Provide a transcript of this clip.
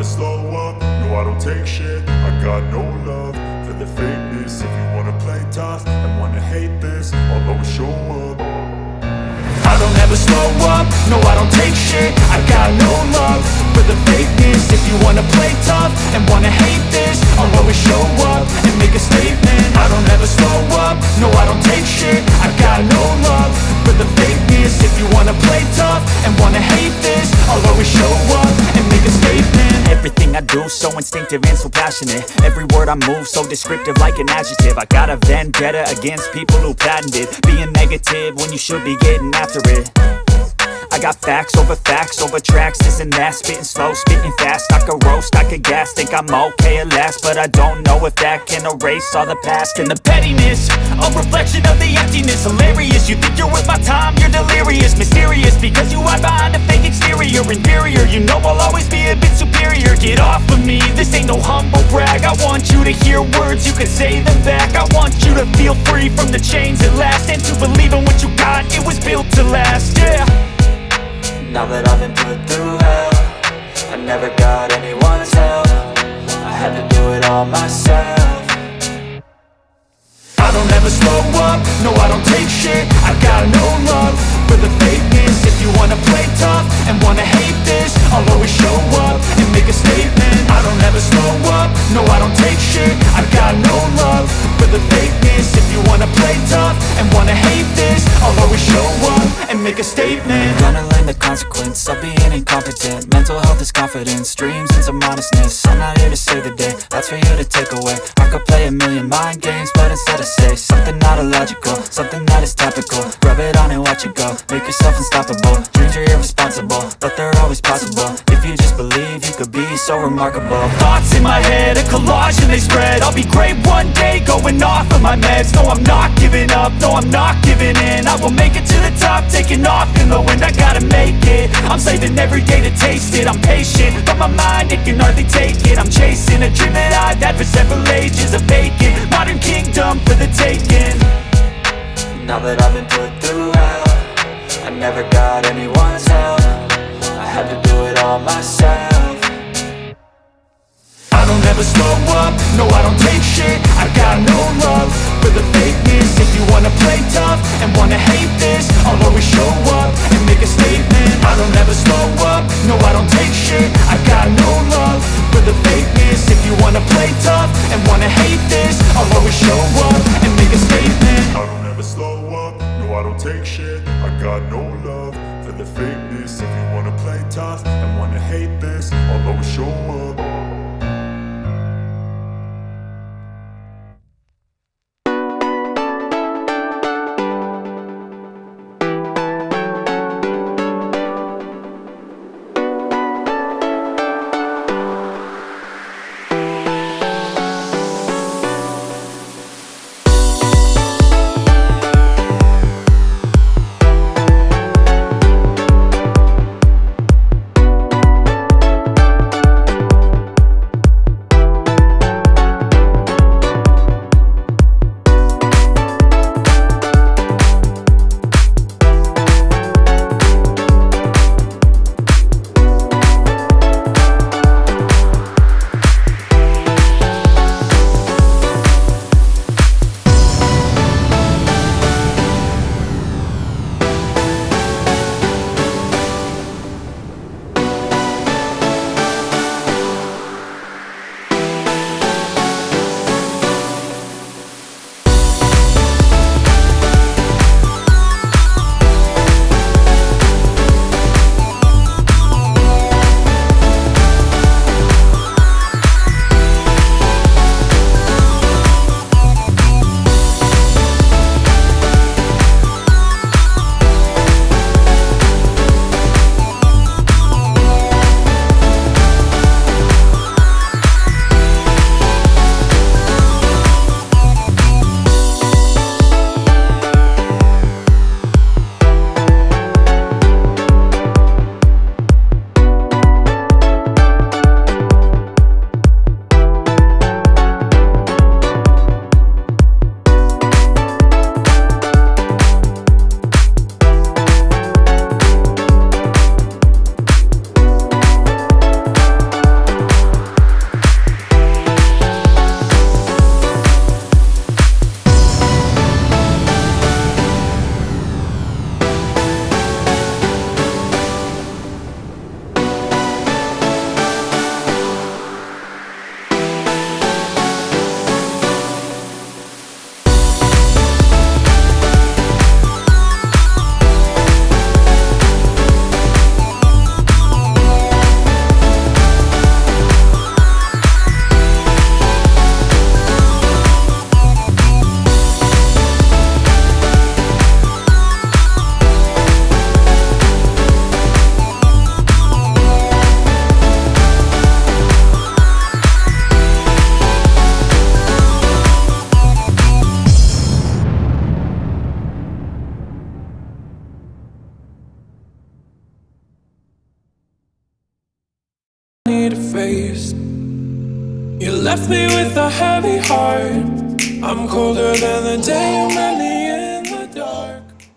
slow up, no I don't take shit. I got no love for the fakeness. If you wanna play tough and wanna hate this, I'll always show up. I don't ever slow up, no I don't take shit. I got no love for the fakeness. If you wanna play tough and wanna hate this, I'll always show up and make a statement. I don't ever slow up, no I don't take shit. I got no love for the fakeness. If you wanna play tough and wanna hate this, I'll always show up and make a statement. Everything I do so instinctive and so passionate. Every word I move so descriptive like an adjective. I got a vendetta against people who patented being negative when you should be getting after it. I got facts over tracks, this and that. Spitting slow, spitting fast. I could roast, I could gas. Think I'm okay at last, but I don't know if that can erase all the past. And the pettiness, a reflection of the emptiness. Hilarious, you think you're worth my time, you're delirious. Mysterious, because you hide behind a fake exterior. Inferior, you know I'll always be a bit superior. Get off of me, this ain't no humble brag. I want you to hear words, you can say them back. I want you to feel free from the chains at last, and to believe in what you got, it was built to last, yeah. Now that I've been put through hell, I never got anyone's help. I had to do it all myself. I don't ever slow up, no I don't take shit. I got no love for the fakeness. If you wanna play tough and wanna hate this, I'll always show up and make a statement. I don't ever slow up, no I don't take shit. I got no love for the fakeness. If you wanna play tough and wanna hate this, I'll always show up and make a statement. Gonna learn the consequence of being incompetent. Mental health is confidence, dreams and some modestness. I'm not here to save the day, that's for you to take away. I could play a million mind games, but instead I say something not illogical, something that is topical. Rub it on and watch it go, make yourself unstoppable. Dreams are irresponsible, but they're always possible. If you just believe, you could be so remarkable. Thoughts in my head, a collage and they spread. I'll be great one day, going off of my meds. No, I'm not giving up, no, I'm not giving in. I will make it to the top, taking off in the wind. I gotta make it, I'm saving every day to taste it. I'm patient, but my mind, it can hardly take it. I'm chasing a dream that I've had for several ages. A vacant, modern kingdom for the taking. Now that I've been put through hell, I never got anyone's help. I had to do it all myself. I don't ever slow up, no I don't take shit. I got no love for the fakeness. If you wanna play tough and wanna hate this, I'll always show up and make a statement. I don't ever slow up, no I don't take shit. I got no love for the fakeness. If you wanna play tough and wanna hate this, I'll always show up and make a statement. I don't ever slow up, no I don't take shit. I got no love for the fakeness. If you wanna play tough and wanna hate this, I'll always show up. face. You left me with a heavy heart. I'm colder than the day you met me